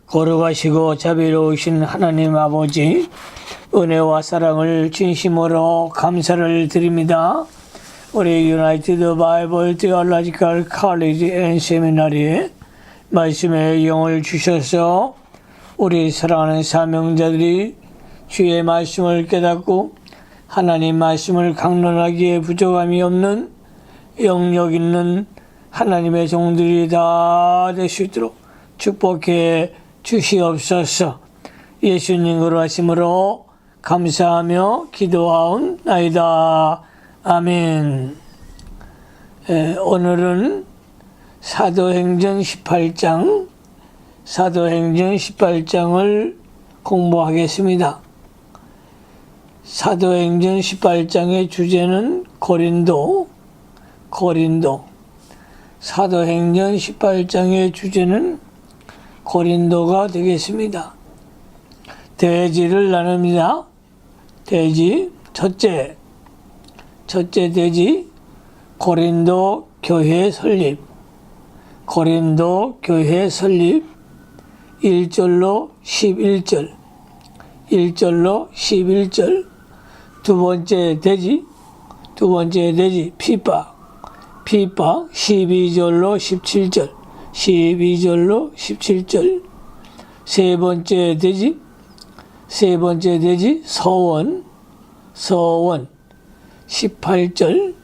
거룩하시고 자비로우신 하나님 아버지, 은혜와 사랑을 진심으로 감사를 드립니다. 우리 유나이티드 바이블 테올로지컬 칼리지 앤 세미나리에 말씀의 영을 주셔서 우리 사랑하는 사명자들이 주의 말씀을 깨닫고 하나님 말씀을 강론하기에 부족함이 없는 영역 있는 하나님의 종들이 다 될 수 있도록 축복해 주시옵소서. 예수님 거룩하심으로 감사하며 기도하옵나이다. 아멘. 오늘은 사도행전 18장을 공부하겠습니다. 사도행전 18장의 주제는 고린도. 사도행전 18장의 주제는 고린도가 되겠습니다. 대지를 나눕니다. 대지, 첫째 대지, 고린도 교회 설립. 1절로 11절. 두 번째 대지, 피파 12절로 17절. 세 번째 대지, 서원 18절.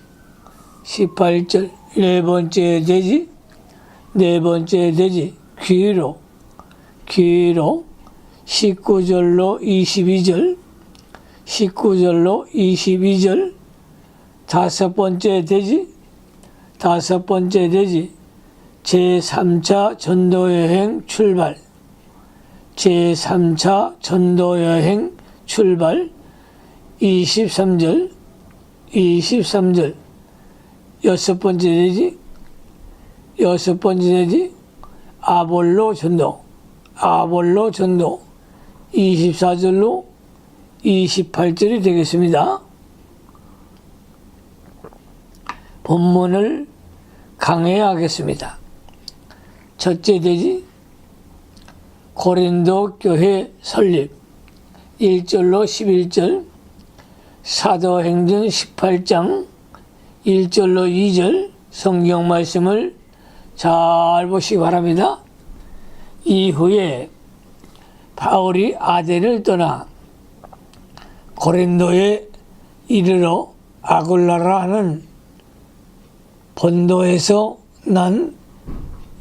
네 번째 대지, 귀로 19절로 22절. 다섯 번째 대지, 제3차 전도여행 출발. 23절. 여섯 번째 대지, 아볼로 전도. 24절로 28절이 되겠습니다. 본문을 강해하겠습니다. 첫째 대지, 고린도 교회 설립 1절로 11절. 사도행전 18장 1절로 2절 성경 말씀을 잘 보시기 바랍니다. 이후에 바울이 아덴을 떠나 고린도에 이르러 아굴라라 하는 본도에서 난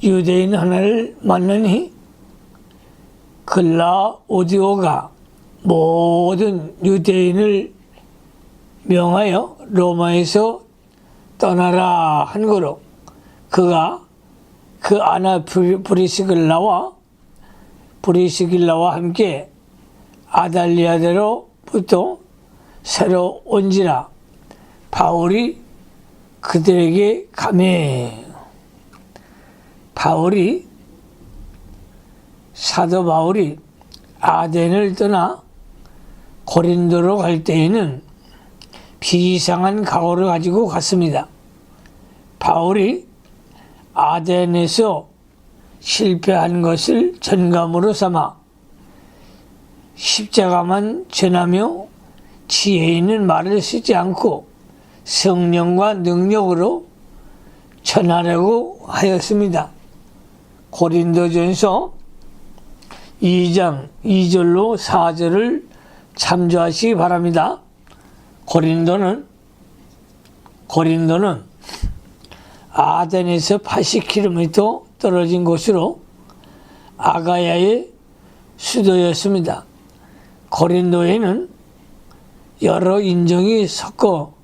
유대인 하나를 만나니 글라우디오가 모든 유대인을 명하여 로마에서 떠나라 한 거로 그가 그 아나 브리스길라와 함께 아달리아대로부터 새로 온지라. 바울이 그들에게 가매. 사도 바울이 아덴을 떠나 고린도로 갈 때에는 비상한 각오를 가지고 갔습니다. 바울이 아덴에서 실패한 것을 전감으로 삼아 십자가만 전하며 지혜 있는 말을 쓰지 않고 성령과 능력으로 전하려고 하였습니다. 고린도전서 2장 2절로 4절을 참조하시기 바랍니다. 고린도는 아덴에서 80km 떨어진 곳으로 아가야의 수도였습니다. 고린도에는 여러 인종이 섞어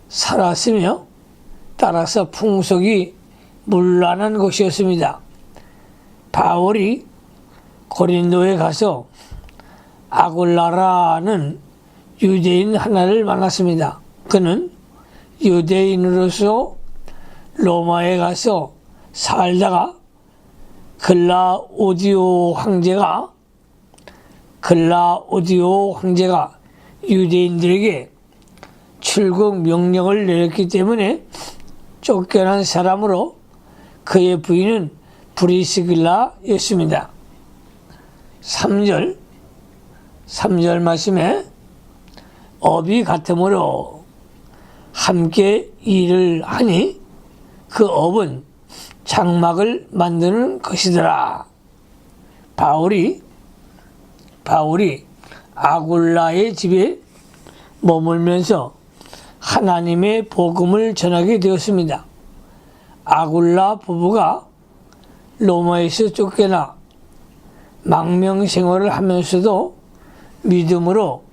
살았으며 따라서 풍속이 문란한 곳이었습니다. 바울이 고린도에 가서 아굴라라는 유대인 하나를 만났습니다. 그는 유대인으로서 로마에 가서 살다가 글라우디오 황제가 유대인들에게 출국 명령을 내렸기 때문에 쫓겨난 사람으로 그의 부인은 브리스길라였습니다. 3절 말씀에 업이 같으므로 함께 일을 하니 그 업은 장막을 만드는 것이더라. 바울이 아굴라의 집에 머물면서 하나님의 복음을 전하게 되었습니다. 아굴라 부부가 로마에서 쫓겨나 망명 생활을 하면서도 믿음으로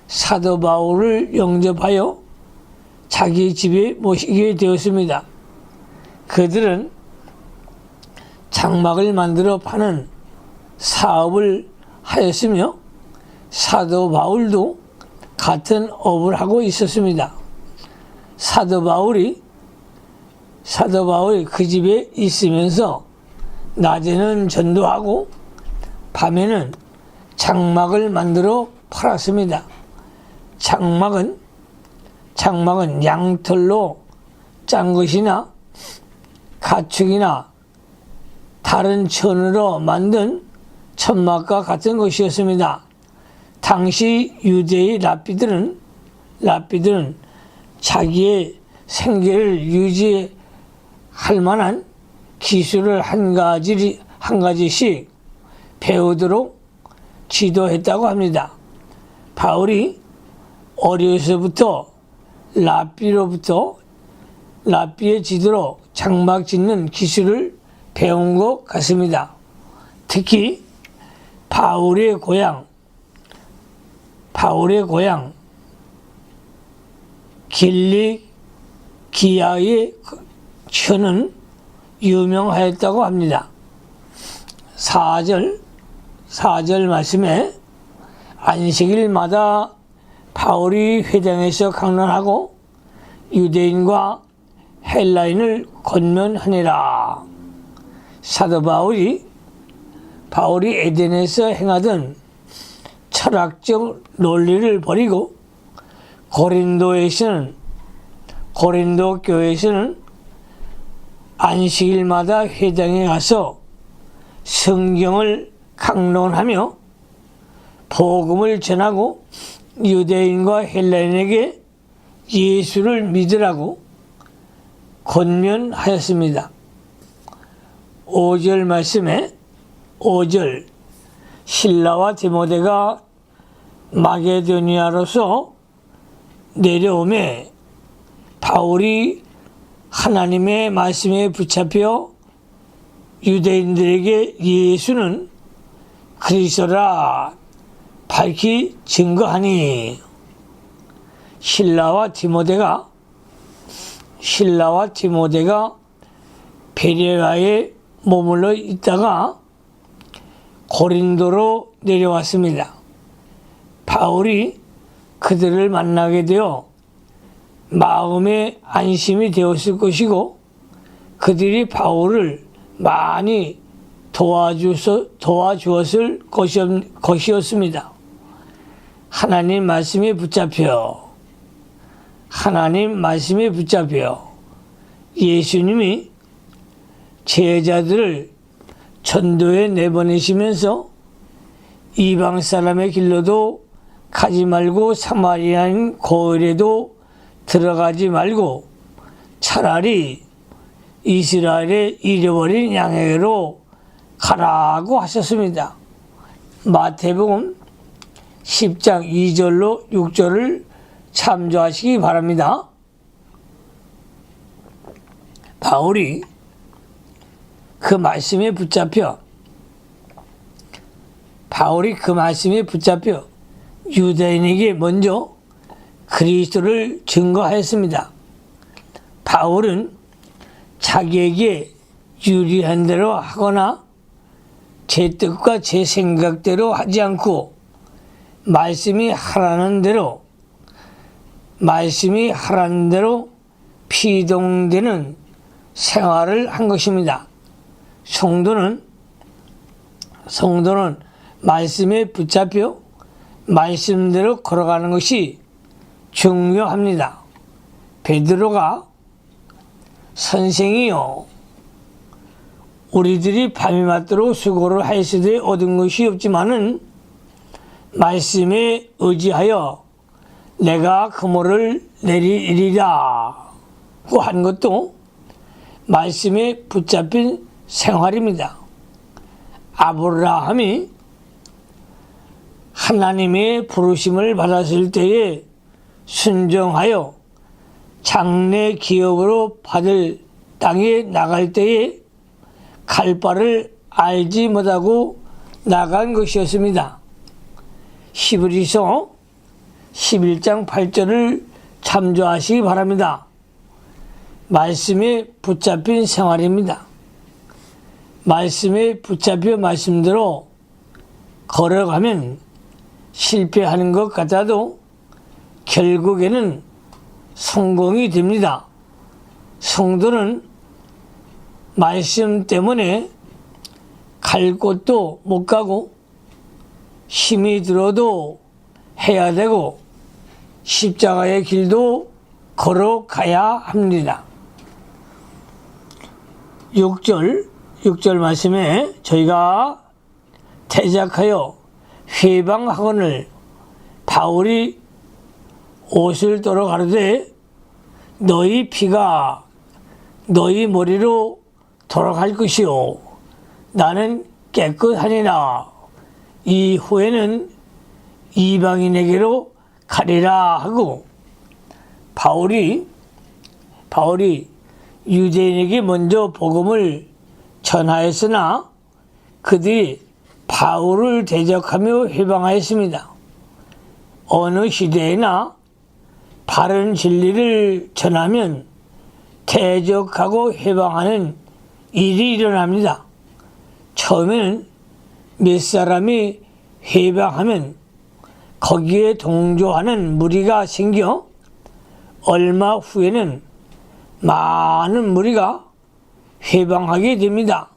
사도 바울을 영접하여 자기 집에 모시게 되었습니다. 그들은 장막을 만들어 파는 사업을 하였으며 사도 바울도 같은 업을 하고 있었습니다. 사도 바울이 그 집에 있으면서 낮에는 전도하고 밤에는 장막을 만들어 팔았습니다. 장막은 양털로 짠 것이나 가축이나 다른 천으로 만든 천막과 같은 것이었습니다. 당시 유대의 랍비들은 자기의 생계를 유지할 만한 기술을 한 가지씩 배우도록 지도했다고 합니다. 바울이 어려서부터 랍비의 지도로 장막 짓는 기술을 배운 것 같습니다. 특히 바울의 고향 길리기아의 천은 유명하였다고 합니다. 4절 말씀에 안식일마다 바울이 회당에서 강론하고 유대인과 헬라인을 권면하니라. 사도 바울이 에덴에서 행하던 철학적 논리를 버리고 고린도 교회에서는 안식일마다 회당에 가서 성경을 강론하며 복음을 전하고 유대인과 헬라인에게 예수를 믿으라고 권면하였습니다. 5절 말씀에 5절 실라와 디모데가 마게도니아로서 내려오매 바울이 하나님의 말씀에 붙잡혀 유대인들에게 예수는 그리스도라 밝히 증거하니 실라와 디모데가 베레아에 머물러 있다가 고린도로 내려왔습니다. 바울이 그들을 만나게 되어 마음의 안심이 되었을 것이고 그들이 바울을 많이 도와주었을 것이었습니다. 하나님 말씀에 붙잡혀 예수님이 제자들을 전도에 내보내시면서 이방 사람의 길로도 가지 말고 사마리아인 고을에도 들어가지 말고 차라리 이스라엘의 잃어버린 양에게로 가라고 하셨습니다. 마태복음 10장 2절로 6절을 참조하시기 바랍니다. 바울이 그 말씀에 붙잡혀 유대인에게 먼저 그리스도를 증거하였습니다. 바울은 자기에게 유리한 대로 하거나 제 뜻과 제 생각대로 하지 않고 말씀이 하라는 대로 피동되는 생활을 한 것입니다. 성도는 말씀에 붙잡혀 말씀대로 걸어가는 것이 중요합니다. 베드로가 선생이요 우리들이 밤이 맞도록 수고를 하였으되 얻은 것이 없지만은 말씀에 의지하여 내가 그물을 내리리라 고 한 것도 말씀에 붙잡힌 생활입니다. 아브라함이 하나님의 부르심을 받았을 때에 순종하여 장래 기업으로 받을 땅에 나갈 때에 갈 바를 알지 못하고 나간 것이었습니다. 히브리서 11장 8절을 참조하시기 바랍니다. 말씀에 붙잡힌 생활입니다. 말씀에 붙잡혀 말씀대로 걸어가면 실패하는 것 같아도 결국에는 성공이 됩니다. 성도는 말씀 때문에 갈 곳도 못 가고 힘이 들어도 해야 되고 십자가의 길도 걸어가야 합니다. 6절 말씀에 저희가 대적하여 회방하거늘 바울이 옷을 떨어 가르되 너희 피가 너희 머리로 돌아갈 것이요 나는 깨끗하니라 이후에는 이방인에게로 가리라 하고 바울이 유대인에게 먼저 복음을 전하였으나 그들이 바울을 대적하며 회방하였습니다. 어느 시대에나 바른 진리를 전하면 대적하고 회방하는 일이 일어납니다. 처음에는 몇 사람이 회방하면 거기에 동조하는 무리가 생겨 얼마 후에는 많은 무리가 회방하게 됩니다.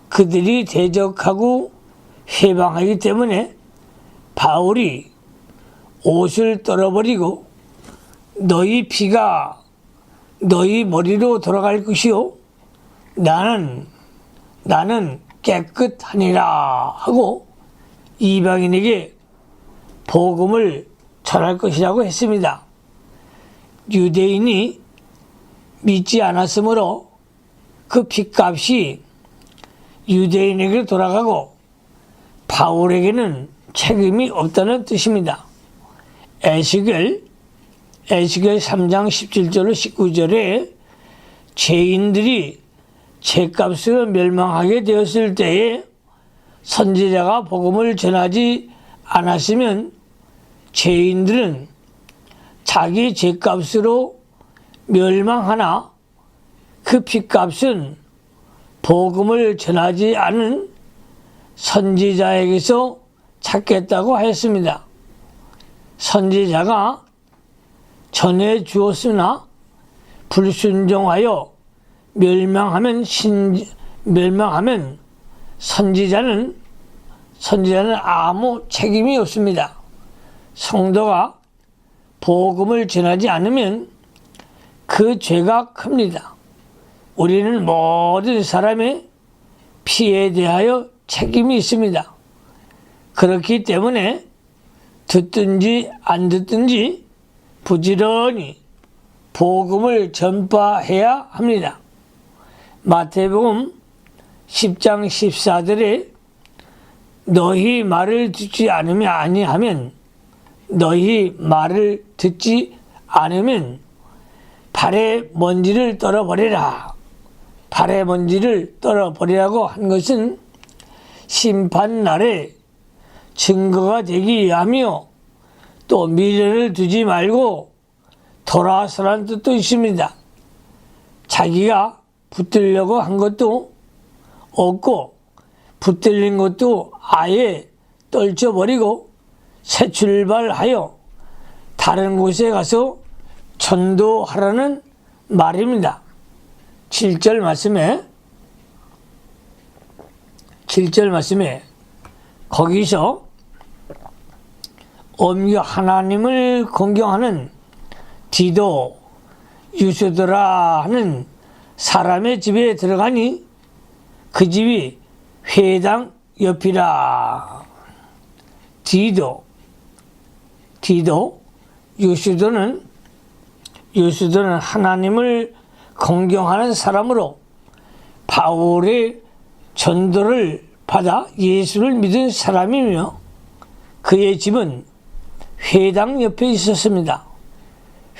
그들이 대적하고 회방하기 때문에 바울이 옷을 떨어버리고 너희 피가 너희 머리로 돌아갈 것이요 나는 깨끗하니라 하고 이방인에게 복음을 전할 것이라고 했습니다. 유대인이 믿지 않았으므로 그 핏값이 유대인에게 돌아가고 바울에게는 책임이 없다는 뜻입니다. 에스겔 3장 17절로 19절에 죄인들이 죄값으로 멸망하게 되었을 때에 선지자가 복음을 전하지 않았으면 죄인들은 자기 죄값으로 멸망하나 그 핏값은 복음을 전하지 않은 선지자에게서 찾겠다고 하였습니다. 선지자가 전해 주었으나 불순종하여 멸망하면 선지자는 아무 책임이 없습니다. 성도가 복음을 전하지 않으면 그 죄가 큽니다. 우리는 모든 사람의 피에 대하여 책임이 있습니다. 그렇기 때문에 듣든지 안 듣든지 부지런히 복음을 전파해야 합니다. 마태복음 10장 14절에 너희 말을 듣지 아니하면 발에 먼지를 떨어버리라. 발에 먼지를 떨어버리라고 한 것은 심판날에 증거가 되기 위하며 또 미련을 두지 말고 돌아서라는 뜻도 있습니다. 자기가 붙들려고 한 것도 없고 붙들린 것도 아예 떨쳐버리고 새 출발하여 다른 곳에 가서 전도하라는 말입니다. 7절 말씀에 거기서 엄격 하나님을 공경하는 디도 유스도라 하는 사람의 집에 들어가니 그 집이 회당 옆이라. 디도 유수도는 하나님을 공경하는 사람으로 바울의 전도를 받아 예수를 믿은 사람이며 그의 집은 회당 옆에 있었습니다.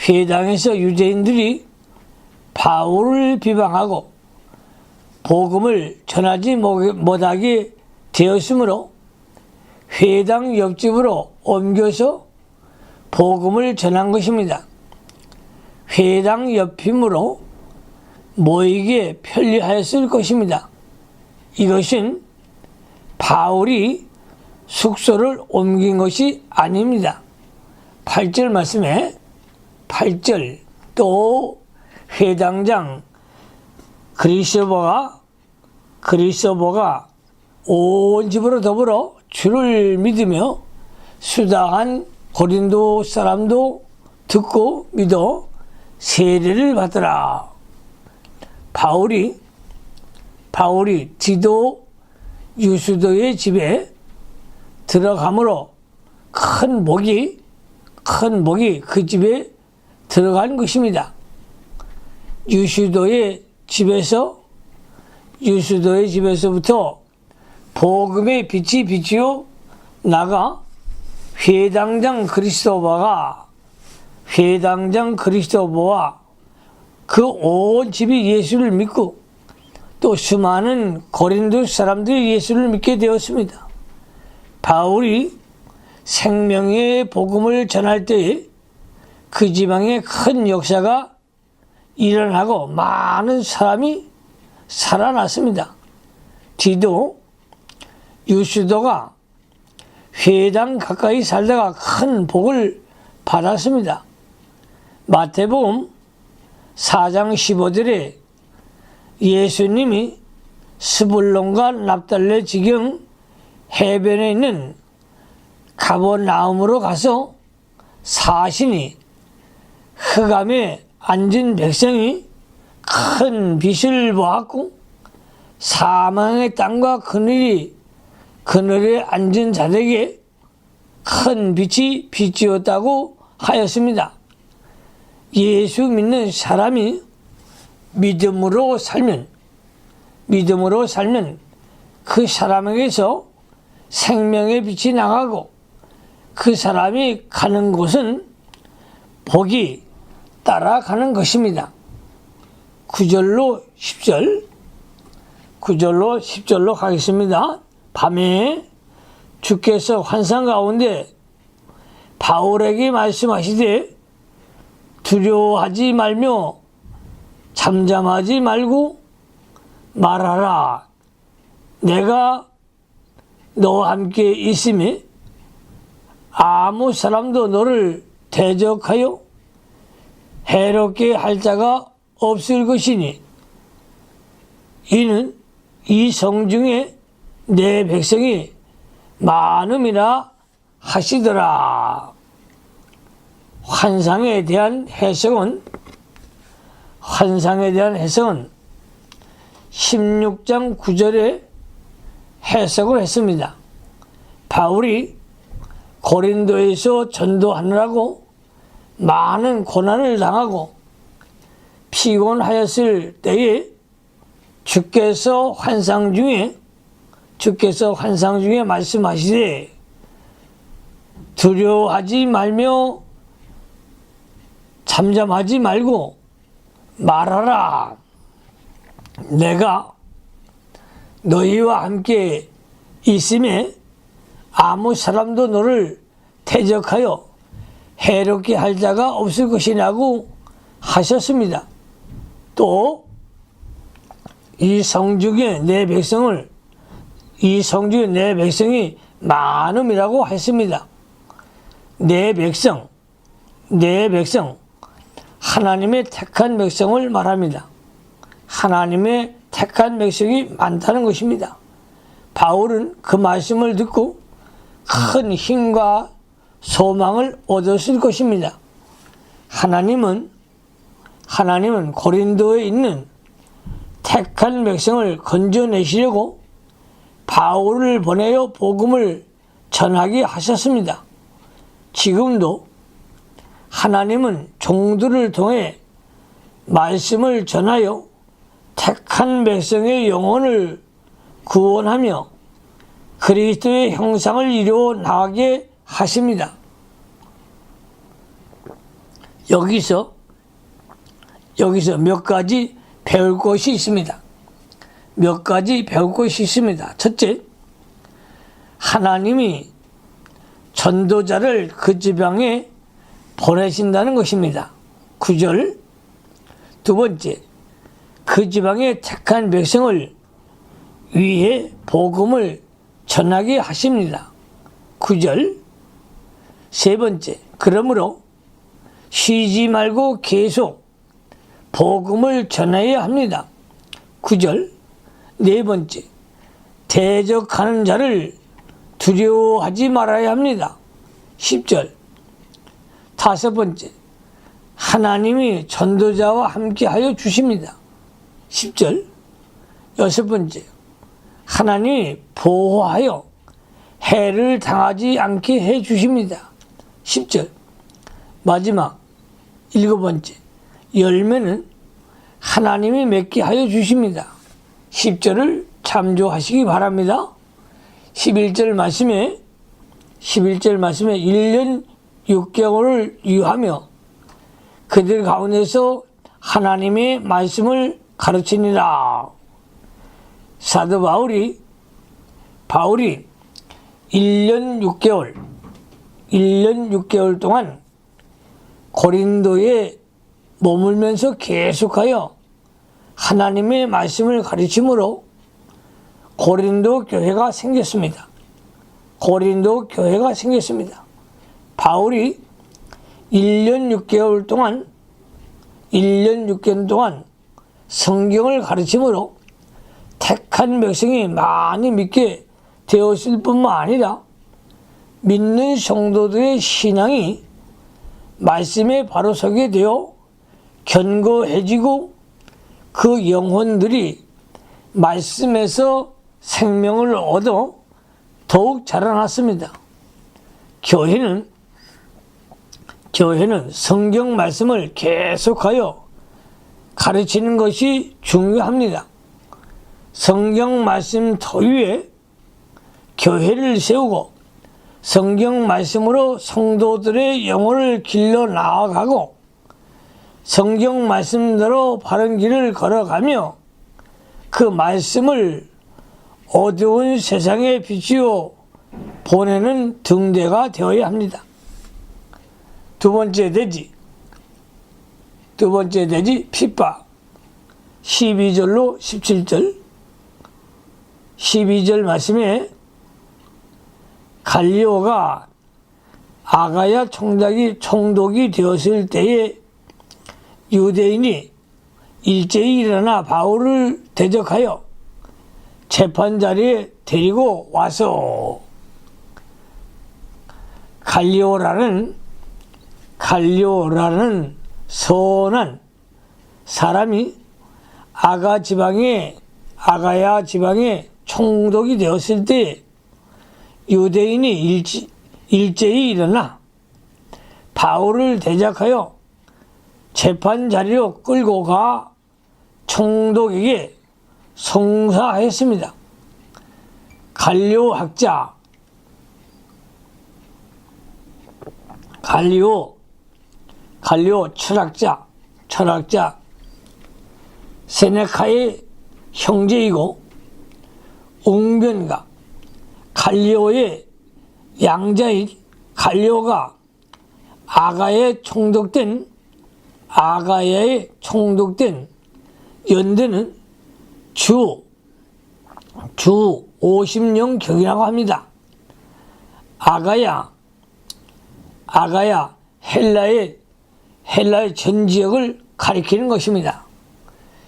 회당에서 유대인들이 바울을 비방하고 복음을 전하지 못하게 되었으므로 회당 옆집으로 옮겨서 복음을 전한 것입니다. 회당 옆이므로 모이기에 편리하였을 것입니다. 이것은 바울이 숙소를 옮긴 것이 아닙니다. 8절 말씀에 8절 또 회당장 그리스도가 온 집으로 더불어 주를 믿으며 수다한 고린도 사람도 듣고 믿어 세례를 받더라. 바울이 디도 유수도의 집에 들어가므로 큰 복이 그 집에 들어간 것입니다. 유수도의 집에서부터 복음의 빛이 비치어 나가 회당장 그리스도보와 그 온 집이 예수를 믿고 또 수많은 고린도 사람들이 예수를 믿게 되었습니다. 바울이 생명의 복음을 전할 때에 그 지방에 큰 역사가 일어나고 많은 사람이 살아났습니다. 디도 유수도가 회당 가까이 살다가 큰 복을 받았습니다. 마태복음 4장 15절에 예수님이 스불론과 납달레 지경 해변에 있는 가버나움으로 가서 사시니 흑암에 앉은 백성이 큰 빛을 보았고 사망의 땅과 그늘에 앉은 자들에게 큰 빛이 비치었다고 하였습니다. 예수 믿는 사람이 믿음으로 살면 그 사람에게서 생명의 빛이 나가고 그 사람이 가는 곳은 복이 따라가는 것입니다. 9절로 10절로 가겠습니다. 밤에 주께서 환상 가운데 바울에게 말씀하시되 두려워하지 말며 잠잠하지 말고 말하라. 내가 너와 함께 있음에 아무 사람도 너를 대적하여 해롭게 할 자가 없을 것이니 이는 이 성중에 내 백성이 많음이라 하시더라. 환상에 대한 해석은 16장 9절에 해석을 했습니다. 바울이 고린도에서 전도하느라고 많은 고난을 당하고 피곤하였을 때에 주께서 환상 중에 말씀하시되 두려워하지 말며 잠잠하지 말고 말하라. 내가 너희와 함께 있음에 아무 사람도 너를 대적하여 해롭게 할 자가 없을 것이라고 하셨습니다. 또 이 성중에 내 백성이 많음이라고 했습니다. 내 백성 하나님의 택한 백성을 말합니다. 하나님의 택한 백성이 많다는 것입니다. 바울은 그 말씀을 듣고 큰 힘과 소망을 얻었을 것입니다. 하나님은 고린도에 있는 택한 백성을 건져내시려고 바울을 보내어 복음을 전하게 하셨습니다. 지금도 하나님은 종들을 통해 말씀을 전하여 택한 백성의 영혼을 구원하며 그리스도의 형상을 이루어 나가게 하십니다. 여기서 몇 가지 배울 것이 있습니다. 몇 가지 배울 것이 있습니다. 첫째, 하나님이 전도자를 그 지방에 보내신다는 것입니다. 9절. 두 번째, 그 지방에 택한 백성을 위해 복음을 전하게 하십니다. 9절. 세 번째, 그러므로 쉬지 말고 계속 복음을 전해야 합니다. 9절. 네 번째, 대적하는 자를 두려워하지 말아야 합니다. 10절. 다섯 번째, 하나님이 전도자와 함께하여 주십니다. 10절. 여섯 번째, 하나님이 보호하여 해를 당하지 않게 해 주십니다. 10절. 마지막 일곱 번째, 열매는 하나님이 맺게 하여 주십니다. 10절을 참조하시기 바랍니다. 11절 말씀에 1년 6개월을 유하며 그들 가운데서 하나님의 말씀을 가르치니라. 사도 바울이 1년 6개월 동안 고린도에 머물면서 계속하여 하나님의 말씀을 가르침으로 고린도 교회가 생겼습니다. 바울이 1년 6개월 동안 성경을 가르침으로 택한 백성이 많이 믿게 되었을 뿐만 아니라 믿는 성도들의 신앙이 말씀에 바로 서게 되어 견고해지고 그 영혼들이 말씀에서 생명을 얻어 더욱 자라났습니다. 교회는 성경 말씀을 계속하여 가르치는 것이 중요합니다. 성경 말씀 터 위에 교회를 세우고 성경 말씀으로 성도들의 영혼을 길러 나아가고 성경 말씀대로 바른 길을 걸어가며 그 말씀을 어두운 세상에 비추어 보내는 등대가 되어야 합니다. 두 번째 대지 핍박. 12절로 17절 12절 말씀에 갈리오가 아가야 총독이 되었을 때에 유대인이 일제히 일어나 바울을 대적하여 재판자리에 데리고 와서 갈리오라는 선한 사람이 아가야 지방의 총독이 되었을 때 유대인이 일제히 일어나 바울을 대적하여 재판자리로 끌고 가 총독에게 송사했습니다. 갈리오 철학자 세네카의 형제이고 웅변가 갈리오의 양자인 갈리오가 아가야에 총독된 연대는 주 50년경이라고 합니다. 아가야 헬라의 전 지역을 가리키는 것입니다.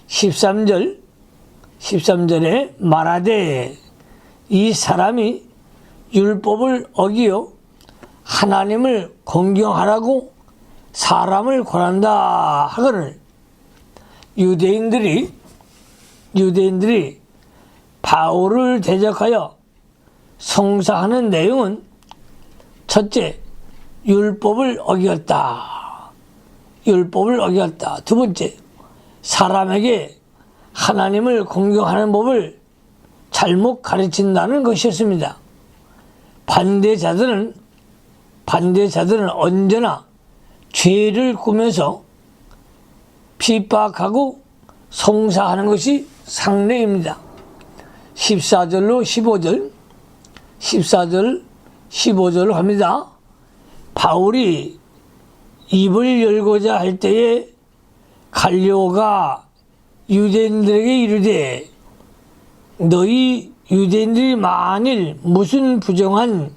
13절에 말하되 이 사람이 율법을 어기어 하나님을 공경하라고 사람을 권한다 하거늘 유대인들이 유대인들이 바울을 대적하여 송사하는 내용은 첫째, 율법을 어겼다. 율법을 어겼다. 두 번째, 사람에게 하나님을 공경하는 법을 잘못 가르친다는 것이었습니다. 반대자들은 언제나 죄를 꾸며서 핍박하고 송사하는 것이 상례입니다. 14절로 15절로 합니다. 바울이 입을 열고자 할 때에 갈리오가 유대인들에게 이르되 너희 유대인들이 만일 무슨 부정한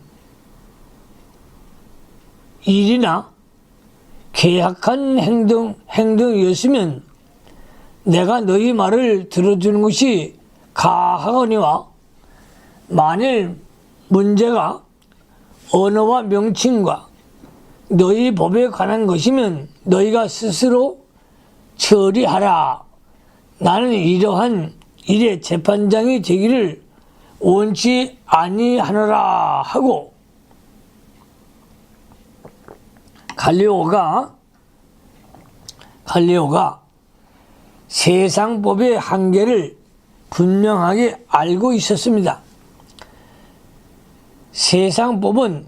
일이나 계약한 행동이었으면 내가 너희 말을 들어주는 것이 가하거니와 만일 문제가 언어와 명칭과 너희 법에 관한 것이면 너희가 스스로 처리하라. 나는 이러한 일의 재판장이 되기를 원치 아니하노라 하고 갈리오가 세상법의 한계를 분명하게 알고 있었습니다. 세상법은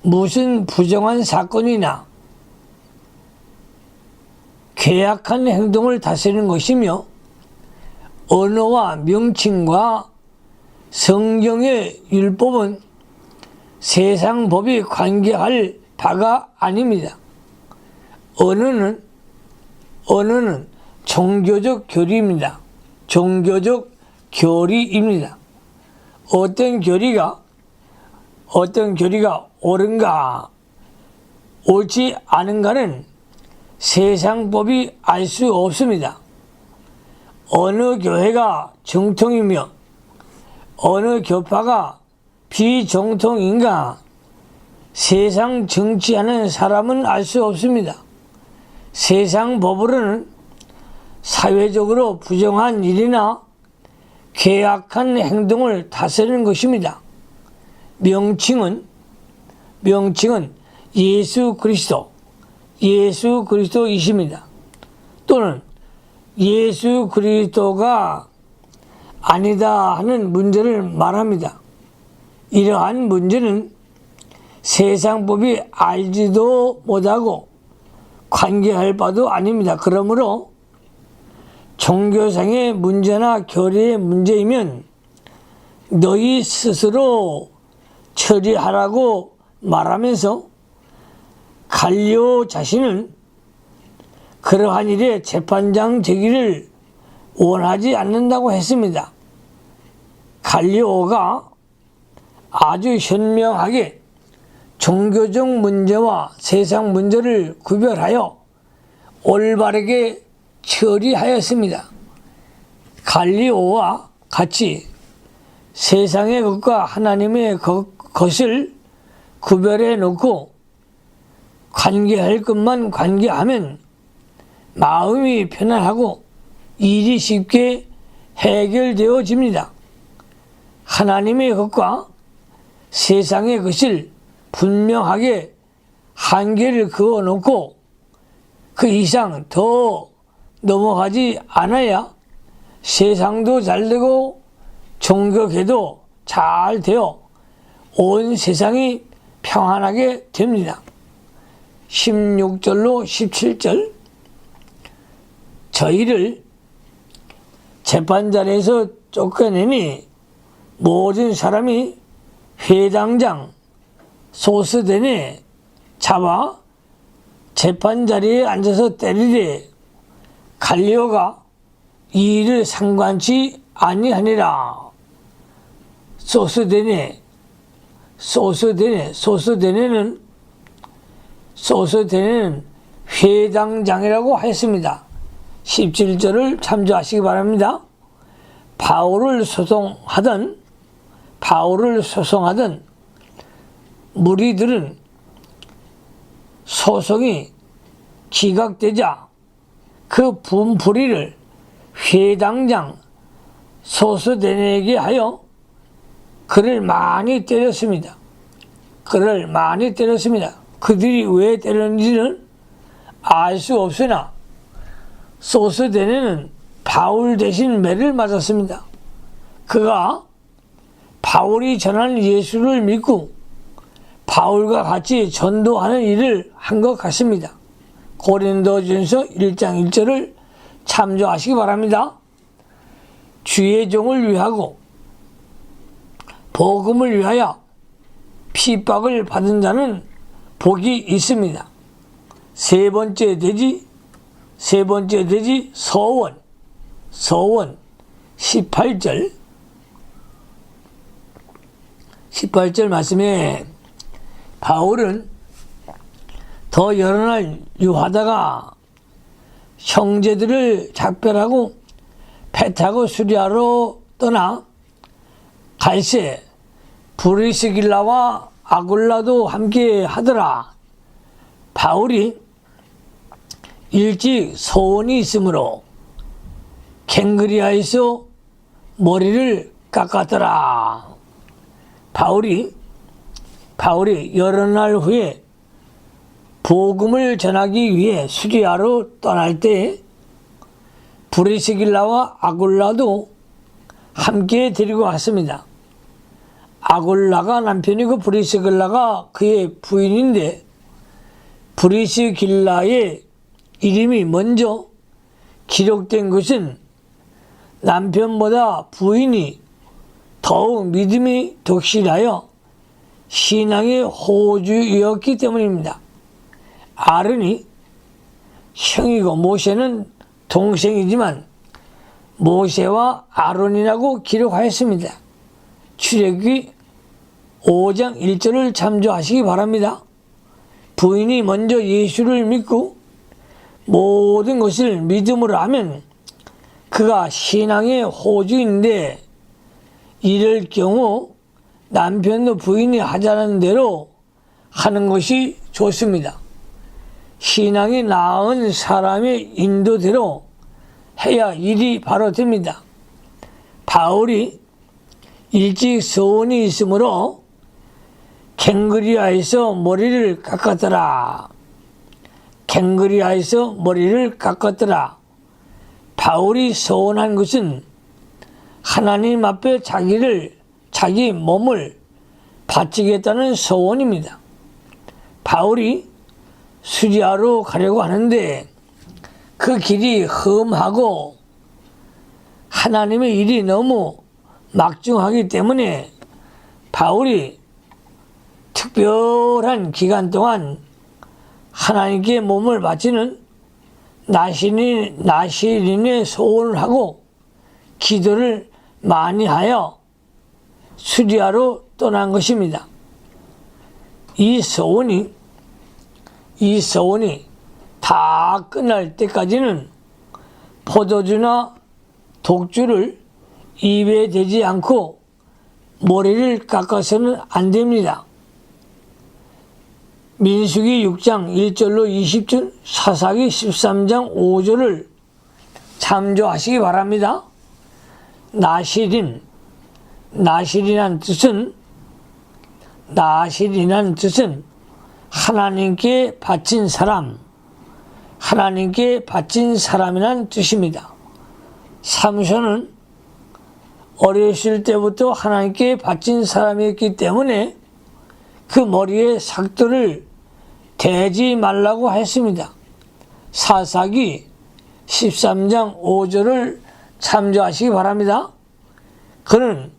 무슨 부정한 사건이나 계약한 행동을 다스리는 것이며 언어와 명칭과 성경의 율법은 세상 법이 관계할 바가 아닙니다. 언어는 종교적 교리입니다. 종교적 교리입니다. 어떤 교리가 옳은가 옳지 않은가는 세상 법이 알 수 없습니다. 어느 교회가 정통이며 어느 교파가 비정통인가 세상 정치하는 사람은 알 수 없습니다. 세상 법으로는 사회적으로 부정한 일이나 계약한 행동을 다스리는 것입니다. 명칭은 예수 그리스도이십니다. 또는 예수 그리스도가 아니다 하는 문제를 말합니다. 이러한 문제는 세상 법이 알지도 못하고 관계할 바도 아닙니다. 그러므로 종교상의 문제나 교리의 문제이면 너희 스스로 처리하라고 말하면서 갈리오 자신은 그러한 일에 재판장 되기를 원하지 않는다고 했습니다. 갈리오가 아주 현명하게 종교적 문제와 세상 문제를 구별하여 올바르게 처리하였습니다. 갈리오와 같이 세상의 것과 하나님의 것을 구별해 놓고 관계할 것만 관계하면 마음이 편안하고 일이 쉽게 해결되어집니다. 하나님의 것과 세상의 것을 분명하게 한계를 그어놓고 그 이상 더 넘어가지 않아야 세상도 잘되고 종교계도 잘 되어 온 세상이 평안하게 됩니다. 16절로 17절 저희를 재판자리에서 쫓겨내니 모든 사람이 회당장 소스덴에 잡아 재판자리에 앉아서 때리되 갈리오가 이 일을 상관치 아니하니라. 소스덴에는 회당장이라고 했습니다. 17절을 참조하시기 바랍니다. 바울을 소송하던 무리들은 소송이 기각되자 그 분풀이를 회당장 소스데네에게 하여 그를 많이 때렸습니다. 그를 많이 때렸습니다. 그들이 왜 때렸는지는 알 수 없으나 소스데네는 바울 대신 매를 맞았습니다. 그가 바울이 전하는 예수를 믿고 바울과 같이 전도하는 일을 한 것 같습니다. 고린도전서 1장 1절을 참조하시기 바랍니다. 주의 종을 위하고 복음을 위하여 핍박을 받은 자는 복이 있습니다. 세 번째 돼지 서원 18절 말씀에 바울은 더 여러 날 유하다가 형제들을 작별하고 배 타고 수리아로 떠나 갈새 브리스길라와 아굴라도 함께 하더라. 바울이 일찍 소원이 있으므로 갱그리아에서 머리를 깎았더라. 바울이 여러 날 후에 복음을 전하기 위해 수리아로 떠날 때 브리스길라와 아굴라도 함께 데리고 갔습니다. 아굴라가 남편이고 브리스길라가 그의 부인인데 브리스길라의 이름이 먼저 기록된 것은 남편보다 부인이 더욱 믿음이 독실하여 신앙의 호주였기 때문입니다. 아론이 형이고 모세는 동생이지만 모세와 아론이라고 기록하였습니다. 출애굽기 5장 1절을 참조하시기 바랍니다. 부인이 먼저 예수를 믿고 모든 것을 믿음으로 하면 그가 신앙의 호주인데, 이럴 경우 남편도 부인이 하자는 대로 하는 것이 좋습니다. 신앙이 나은 사람의 인도대로 해야 일이 바로 됩니다. 바울이 일찍 소원이 있으므로 갱그리아에서 머리를 깎았더라. 갱그리아에서 머리를 깎았더라. 바울이 소원한 것은 하나님 앞에 자기 몸을 바치겠다는 소원입니다. 바울이 수리아로 가려고 하는데 그 길이 험하고 하나님의 일이 너무 막중하기 때문에 바울이 특별한 기간 동안 하나님께 몸을 바치는 나시린의 소원을 하고 기도를 많이 하여 수리아로 떠난 것입니다. 이 소원이 다 끝날 때까지는 포도주나 독주를 입에 대지 않고 머리를 깎아서는 안 됩니다. 민수기 6장 1절로 20절, 사사기 13장 5절을 참조하시기 바랍니다. 나시린이란 뜻은 하나님께 바친 사람이란 뜻입니다. 삼손은 어렸을 때부터 하나님께 바친 사람이었기 때문에 그 머리에 삭도를 대지 말라고 했습니다. 사사기 13장 5절을 참조하시기 바랍니다. 그는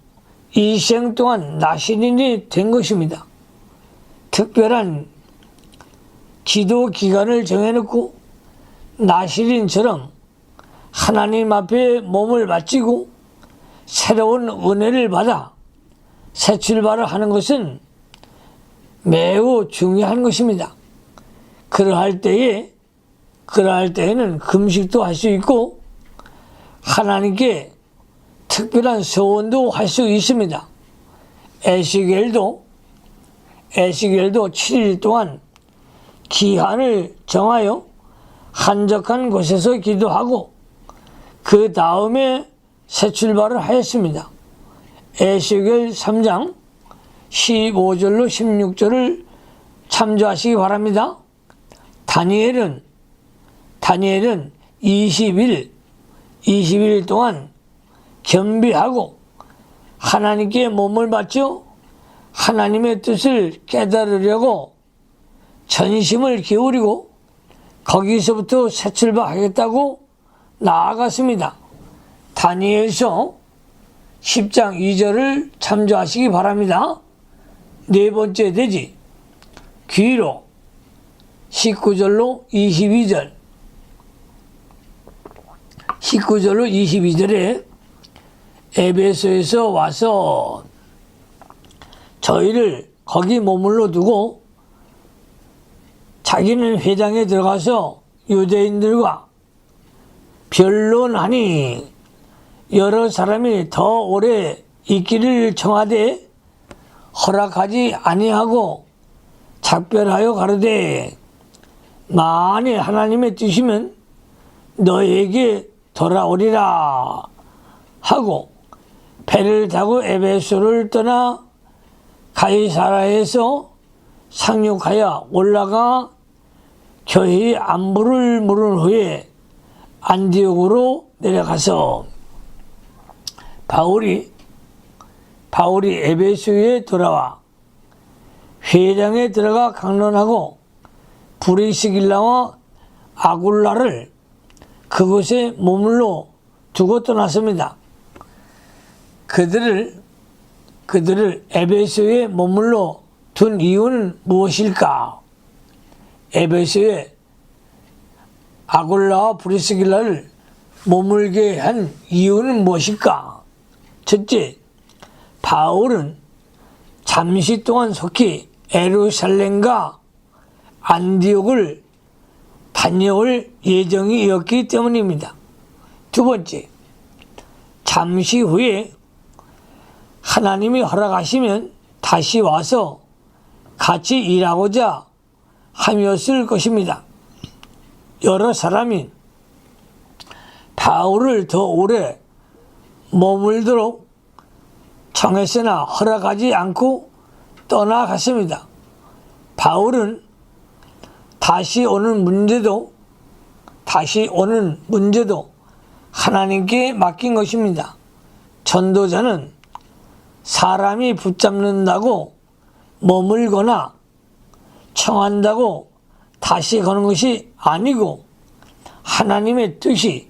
일생 동안 나시린이 된 것입니다. 특별한 기도 기간을 정해놓고 나시린처럼 하나님 앞에 몸을 바치고 새로운 은혜를 받아 새 출발을 하는 것은 매우 중요한 것입니다. 그러할 때에는 금식도 할 수 있고 하나님께 특별한 소원도 할 수 있습니다. 에스겔도 7일 동안 기한을 정하여 한적한 곳에서 기도하고 그 다음에 새 출발을 하였습니다. 에스겔 3장 15절로 16절을 참조하시기 바랍니다. 다니엘은 20일 동안 겸비하고 하나님께 몸을 바쳐 하나님의 뜻을 깨달으려고 전심을 기울이고 거기서부터 새 출발하겠다고 나아갔습니다. 다니엘서 10장 2절을 참조하시기 바랍니다. 네 번째 대지 귀로 19절로 22절에 에베소에서 와서 저희를 거기 머물러 두고 자기는 회당에 들어가서 유대인들과 변론하니 여러 사람이 더 오래 있기를 청하되 허락하지 아니하고 작별하여 가로되 만일 하나님의 뜻이면 너에게 돌아오리라 하고 배를 타고 에베소를 떠나 가이사라에서 상륙하여 올라가 교회의 안부를 물은 후에 안디옥으로 내려가서 바울이 에베소에 돌아와 회당에 들어가 강론하고 브리스길라와 아굴라를 그곳에 머물러 두고 떠났습니다. 그들을 에베소에 머물러 둔 이유는 무엇일까? 에베소에 아굴라와 브리스길라를 머물게 한 이유는 무엇일까? 첫째, 바울은 잠시 동안 속히 예루살렘과 안디옥을 다녀올 예정이었기 때문입니다. 두 번째, 잠시 후에 하나님이 허락하시면 다시 와서 같이 일하고자 함이었을 것입니다. 여러 사람이 바울을 더 오래 머물도록 청했으나 허락하지 않고 떠나갔습니다. 바울은 다시 오는 문제도 하나님께 맡긴 것입니다. 전도자는 사람이 붙잡는다고 머물거나 청한다고 다시 가는 것이 아니고 하나님의 뜻에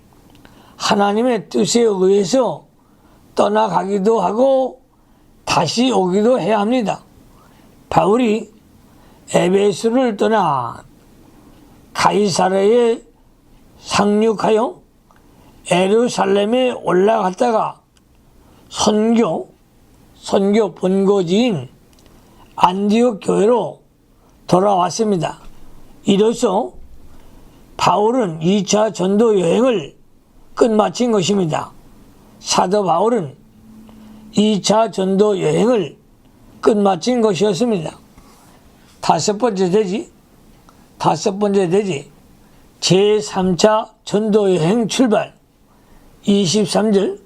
의해서 떠나가기도 하고 다시 오기도 해야 합니다. 바울이 에베소를 떠나 가이사라에 상륙하여 예루살렘에 올라갔다가 선교 본거지인 안디옥 교회로 돌아왔습니다. 이로써 바울은 2차 전도 여행을 끝마친 것입니다. 사도 바울은 2차 전도 여행을 끝마친 것이었습니다. 다섯 번째 대지 제3차 전도 여행 출발 23절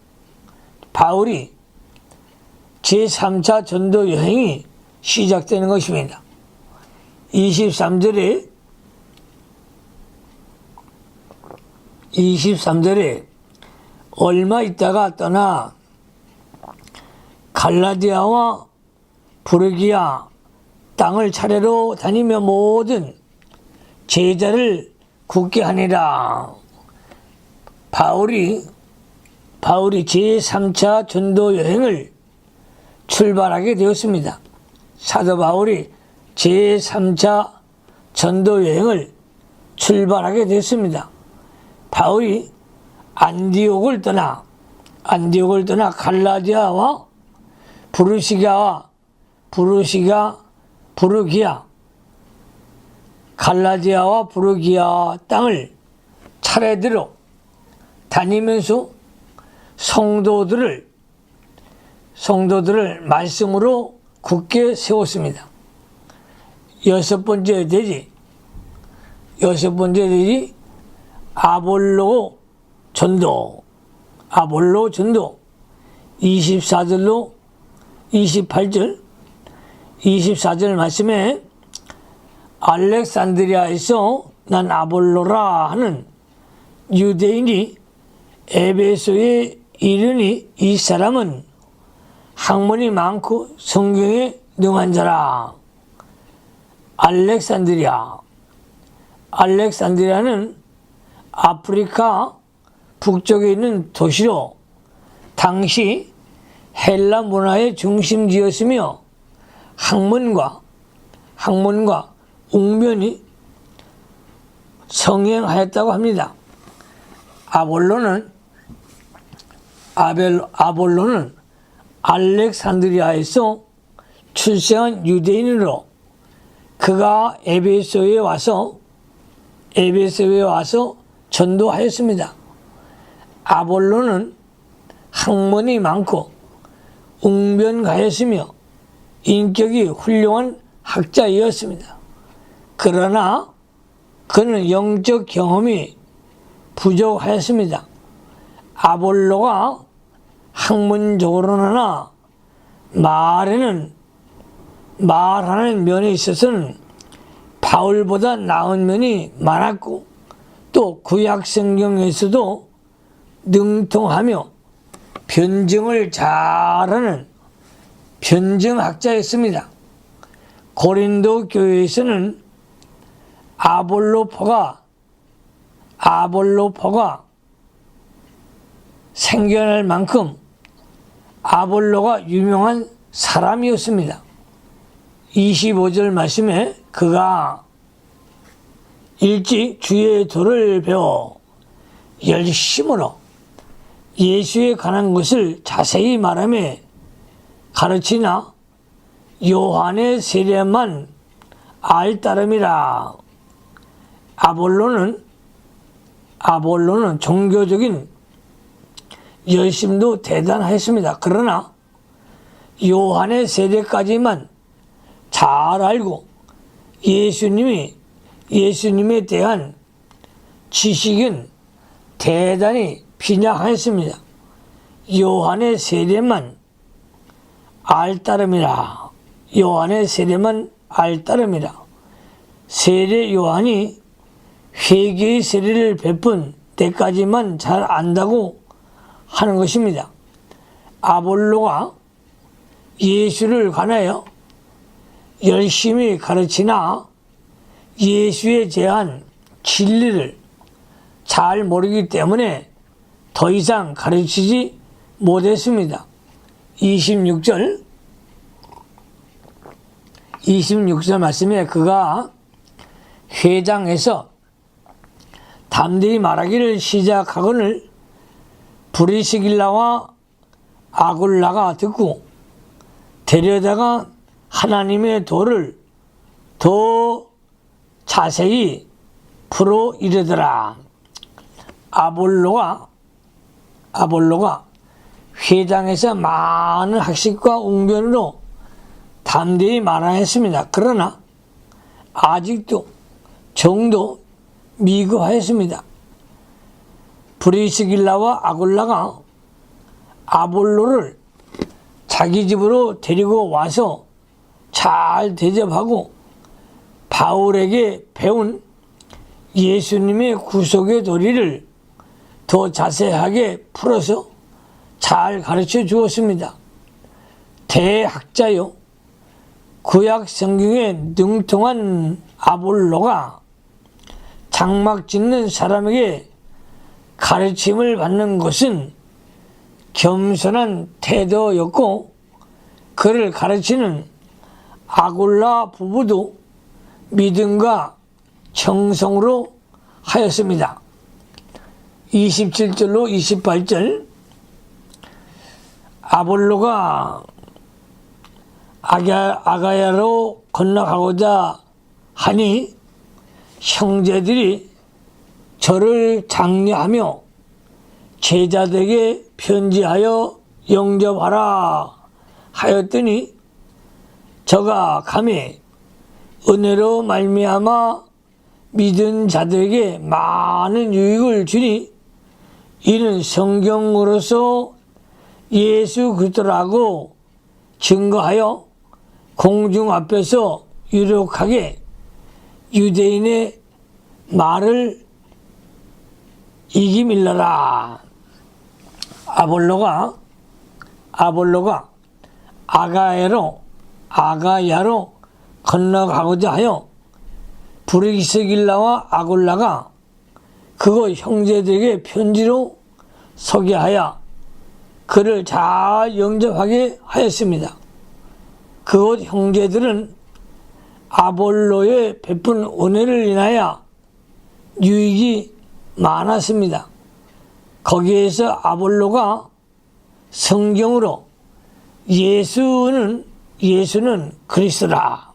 바울이 제3차 전도 여행이 시작되는 것입니다. 23절에 얼마 있다가 떠나 갈라디아와 부르기아 땅을 차례로 다니며 모든 제자를 굳게 하니라. 바울이 제3차 전도 여행을 출발하게 되었습니다. 사도 바울이 제3차 전도 여행을 출발하게 됐습니다. 바울이 안디옥을 떠나 갈라디아와 갈라디아와 부르기아 땅을 차례대로 다니면서 성도들을 말씀으로 굳게 세웠습니다. 여섯 번째 대지 아볼로 전도 아볼로 전도 24절로 28절 24절 말씀에 알렉산드리아에서 난 아볼로라 하는 유대인이 에베소에 이르니 이 사람은 학문이 많고 성경에 능한 자라. 알렉산드리아는 아프리카 북쪽에 있는 도시로 당시 헬라 문화의 중심지였으며 학문과 웅변이 성행하였다고 합니다. 아볼로는 알렉산드리아에서 출생한 유대인으로 그가 에베소에 와서 전도하였습니다. 아볼로는 학문이 많고 웅변가였으며 인격이 훌륭한 학자이었습니다. 그러나 그는 영적 경험이 부족하였습니다. 아볼로가 학문적으로나 말하는 면에 있어서는 바울보다 나은 면이 많았고 또 구약 성경에서도 능통하며 변증을 잘하는 변증학자였습니다. 고린도 교회에서는 아볼로포가 생겨날 만큼 아볼로가 유명한 사람이었습니다. 25절 말씀에 그가 일찍 주의 도를 배워 열심으로 예수에 관한 것을 자세히 말하며 가르치나 요한의 세례만 알 따름이라. 아볼로는 종교적인 열심도 대단했습니다. 그러나 요한의 세례까지만 잘 알고 예수님에 대한 지식은 대단히 빈약했습니다. 요한의 세례만 알 따름이라. 세례 요한이 회개의 세례를 베푼 때까지만 잘 안다고 하는 것입니다. 아볼로가 예수를 관하여 열심히 가르치나 예수에 대한 진리를 잘 모르기 때문에 더 이상 가르치지 못했습니다. 26절 말씀에 그가 회당에서 담대히 말하기를 시작하거늘 브리스길라와 아굴라가 듣고 데려다가 하나님의 도를 더 자세히 풀어 이르더라. 아볼로가 회당에서 많은 학식과 웅변으로 담대히 말하였습니다. 그러나 아직도 정도 미흡하였습니다. 브리스길라와 아굴라가 아볼로를 자기 집으로 데리고 와서 잘 대접하고 바울에게 배운 예수님의 구속의 도리를 더 자세하게 풀어서 잘 가르쳐 주었습니다. 대학자요 구약 성경에 능통한 아볼로가 장막 짓는 사람에게 가르침을 받는 것은 겸손한 태도였고 그를 가르치는 아굴라 부부도 믿음과 정성으로 하였습니다. 27절로 28절 아볼로가 아가야로 건너가고자 하니 형제들이 저를 장려하며 제자들에게 편지하여 영접하라 하였더니 저가 감히 은혜로 말미암아 믿은 자들에게 많은 유익을 주니 이는 성경으로서 예수 그리스도라고 증거하여 공중 앞에서 유력하게 유대인의 말을 이기밀러라. 아볼로가 아가야로 건너가고자 하여 브리스길라와 아굴라가 그곳 형제들에게 편지로 소개하여 그를 잘 영접하게 하였습니다. 그곳 형제들은 아볼로의 베푼 은혜를 인하여 유익이 많았습니다. 거기에서 아볼로가 성경으로 예수는 그리스도라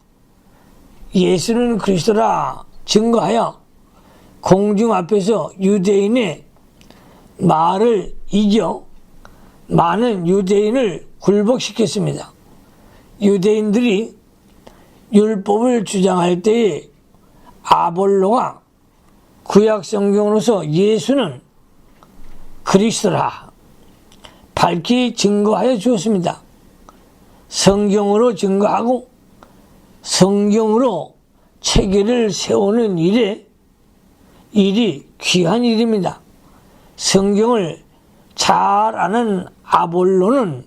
증거하여 공중 앞에서 유대인의 말을 이겨 많은 유대인을 굴복시켰습니다. 유대인들이 율법을 주장할 때에 아볼로가 구약 성경으로서 예수는 그리스도라 밝히 증거하여 주었습니다. 성경으로 증거하고 성경으로 체계를 세우는 일이 귀한 일입니다. 성경을 잘 아는 아볼로는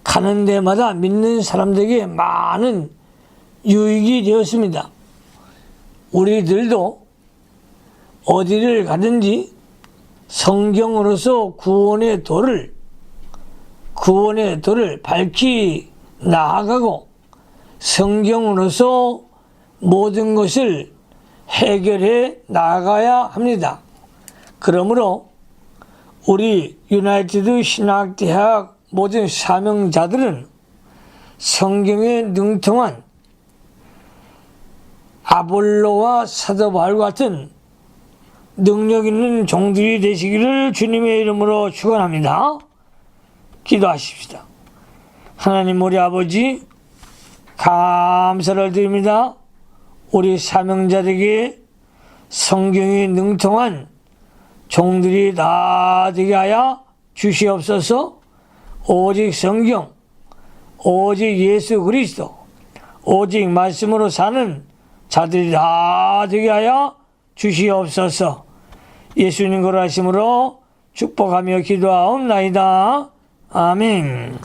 가는 데마다 믿는 사람들에게 많은 유익이 되었습니다. 우리들도 어디를 가든지 성경으로서 구원의 도를 밝히 나아가고 성경으로서 모든 것을 해결해 나가야 합니다. 그러므로 우리 유나이티드 신학대학 모든 사명자들은 성경에 능통한 아볼로와 사도 바울과 같은 능력 있는 종들이 되시기를 주님의 이름으로 축원합니다. 기도하십시다. 하나님 우리 아버지 감사를 드립니다. 우리 사명자들에게 성경이 능통한 종들이 다 되게 하여 주시옵소서. 오직 성경, 오직 예수 그리스도, 오직 말씀으로 사는 자들이 다 되게 하여 주시옵소서. 예수님 거룩하심으로 축복하며 기도하옵나이다. 아멘.